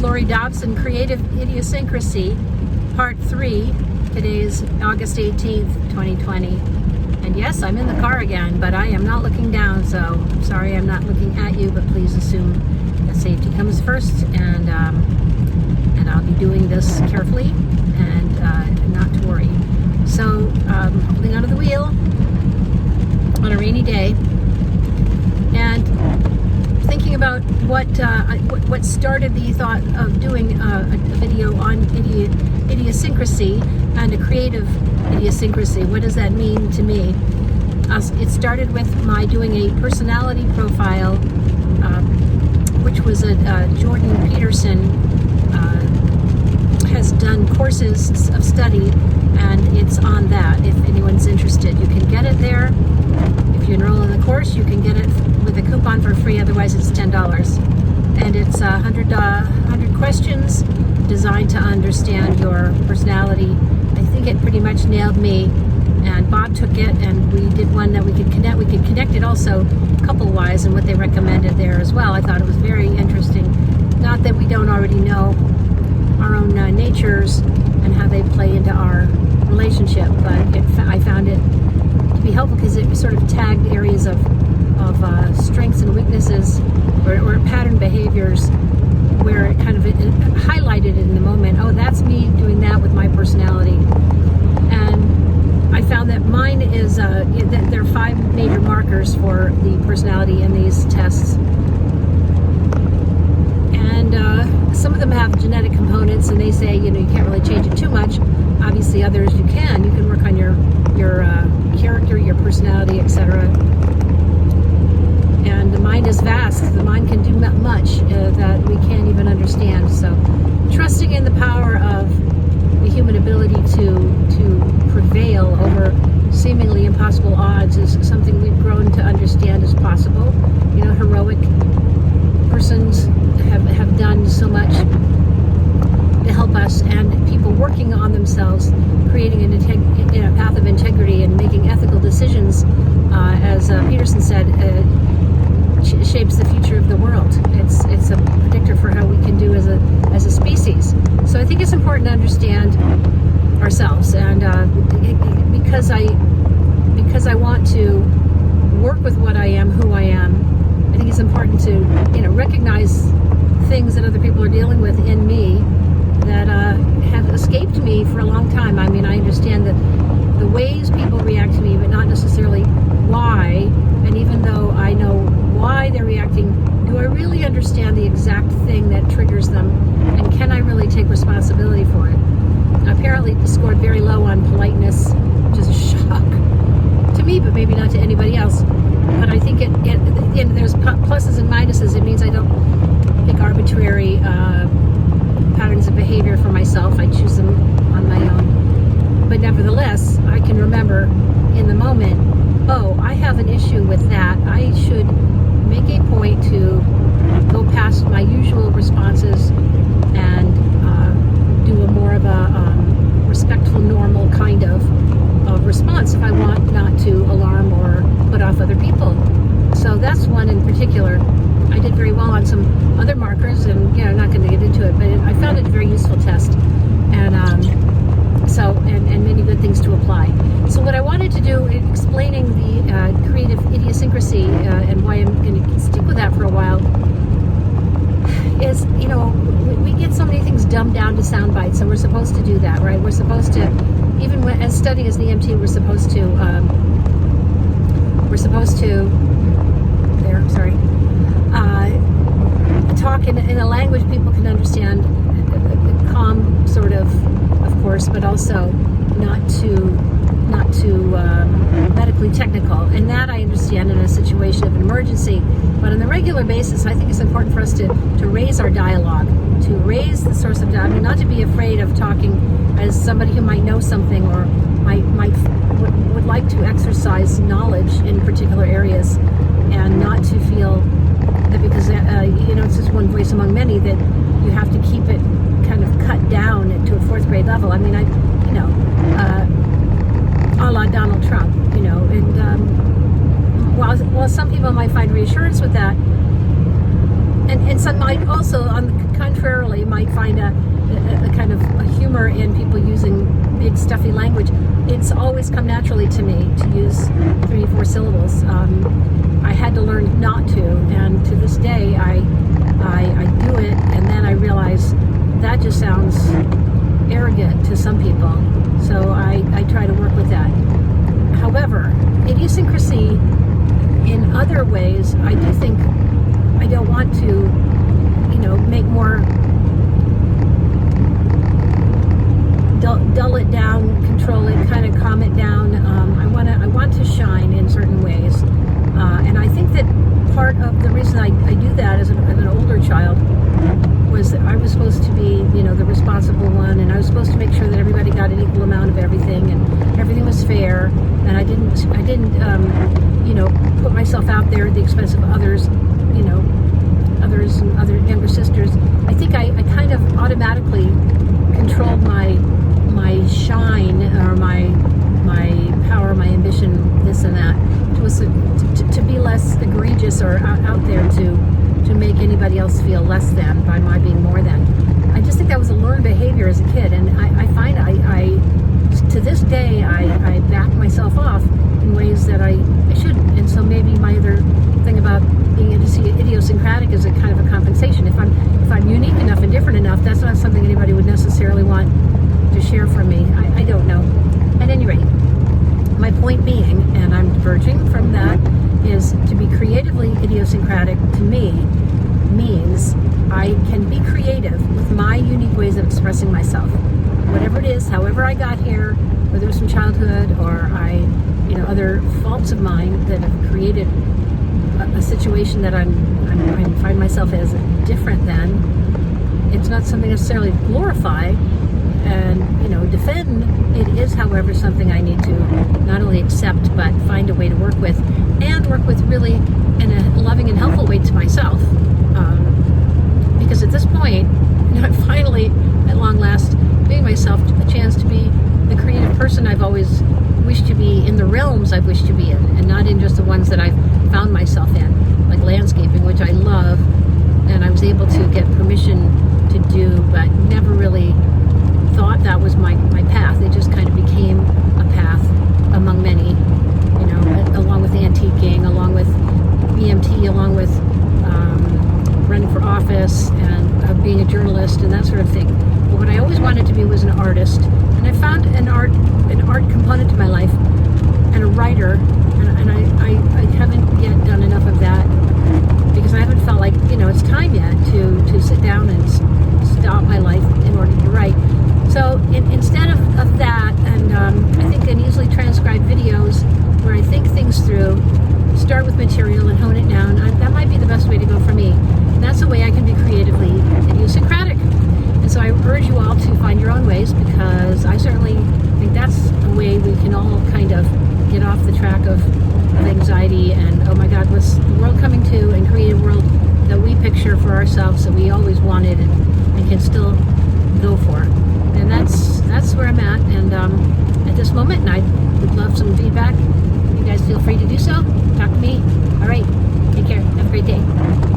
Laurie Dobson, Creative Idiosyncracy, Part 3. Today is August 18th, 2020. And yes, I'm in the car again, but I am not looking down, so sorry I'm not looking at you, but please assume that safety comes first, and I'll be doing this carefully and not to worry. So, holding onto the wheel on a rainy day, and thinking about what started the thought of doing a video on idiosyncrasy and a creative idiosyncrasy. What does that mean to me? It started with my doing a personality profile, which was Jordan Peterson has done courses of study, and it's on that. If anyone's interested, you can get it there. If you enroll in the course, you can get it with a coupon for free, otherwise it's $10. And it's 100 questions designed to understand your personality. I think it pretty much nailed me, and Bob took it, and we did one that we could connect. We could connect it also couple-wise, and what they recommended there as well. I thought it was very interesting. Not that we don't already know our own natures and how they play into our relationship, but I found it to be helpful because it sort of tagged areas of strengths and weaknesses or pattern behaviors where it kind of it highlighted it in the moment. Oh, that's me doing that with my personality. And I found that mine is, there are 5 major markers for the personality in these tests. And some of them have genetic components, and they say, you can't really change it too much. Obviously, others you can. You can work on your character, your personality, etc. And the mind is vast. The mind can do much that we can't even understand. So, trusting in the power of the human ability to prevail over seemingly impossible odds is something we've grown to understand is possible. Heroic persons have done so much to help us, and people working on themselves, creating a path of integrity and making ethical decisions, as Peterson said, shapes the future of the world. It's a predictor for how we can do as a species. So I think it's important to understand ourselves, and because I want to work with what I am, who I am, I think it's important to recognize things that other people are dealing with in me that have escaped me for a long time. I mean, I understand the ways people react to me, but not necessarily why. And even though I know why they're reacting, do I really understand the exact thing that triggers them? And can I really take responsibility for it? Apparently, it scored very low on politeness, which is a shock to me, but maybe not to anybody else. But I think there's pluses and minuses. It means I don't pick arbitrary patterns of behavior for myself. I choose them on my own. But nevertheless, I can remember in the moment, oh, I have an issue with that. I should make a point to go past my usual responses and do a more of a respectful, normal kind of response if I want not to alarm or put off other people. So that's one in particular. I did very well on some other markers, and I'm not going to get into it, but I found it a very useful test, and and many good things to apply. So what I wanted to do in explaining the creative idiosyncrasy and why I'm going to stick with that for a while is, we get so many things dumbed down to sound bites, and we're supposed to do that, right? We're supposed to, even when, as studying as an EMT, we're supposed to talk in a language people can understand, calm, sort of course, but also not too medically technical. And that I understand in a situation of emergency. But on a regular basis, I think it's important for us to raise our dialogue, to raise the source of dialogue, not to be afraid of talking as somebody who might know something or would like to exercise knowledge in particular areas, and not to feel that because it's just one voice among many, that you have to keep it kind of cut down to a 4th grade level. I mean, a la Donald Trump, and while some people might find reassurance with that, and some might also, contrarily, might find a kind of a humor in people using big stuffy language. It's always come naturally to me to use 3 or 4 syllables. I had to learn not to, and to this day I do it, and then I realize that just sounds arrogant to some people. So I try to work with that. However, idiosyncrasy in other ways, I do think I don't want to, make more, dull it down, control it, kind of calm it down. I want to shine in certain ways, and I think that part of the reason I do that as an older child was that I was supposed to be, the responsible one, and I was supposed to make sure that everybody got an equal amount of everything, and everything was fair, and I didn't, put myself out there at the expense of others, others and other younger sisters. I think I kind of automatically controlled my shine, or my power, my ambition, this and that, to be less egregious or out there to make anybody else feel less than by my being more than. I just think that was a learned behavior as a kid, and I find I to this day I back myself off in ways that I shouldn't. And so maybe my other thing about being idiosyncratic is a kind of a compensation. If I'm unique enough and different enough, that's not something anybody would necessarily want to share from me. I don't know. At any rate, my point being, and I'm diverging from that, is to be creatively idiosyncratic to me means I can be creative with my unique ways of expressing myself. Whatever it is, however I got here, whether it was from childhood or other faults of mine that have created a situation that I find myself as different than. It's not something necessarily to glorify and defend. It is, however, something I need to not only accept but find a way to work with, and work with really in a loving and helpful way to myself. Because at this point, I'm finally, at long last, giving myself a chance to be the creative person I've always wished to be, in the realms I've wished to be in, and not in just the ones that I've found myself in, like landscaping, which I love, and I was able to get permission to do, but never really thought that was my path. It just kind of became a path among many, along with antiquing, along with BMT, along with running for office, and being a journalist and that sort of thing. But what I always wanted to be was an artist, and I found an art component to my life, and a writer, and I haven't yet done enough of that, because I haven't felt like it's time yet to sit down and stop my life in order to write. So instead of that, and I think an easily transcribed videos where I think things through, start with material and hone it down, that might be the best way to go for me. And that's a way I can be creatively idiosyncratic. And so I urge you all to find your own ways, because I certainly think that's a way we can all kind of get off the track of anxiety and, oh my God, what's the world coming to, and create a world that we picture for ourselves that we always wanted and can still go for. And that's where I'm at, and at this moment, and I would love some feedback. You guys feel free to do so. Talk to me. All right. Take care. Have a great day.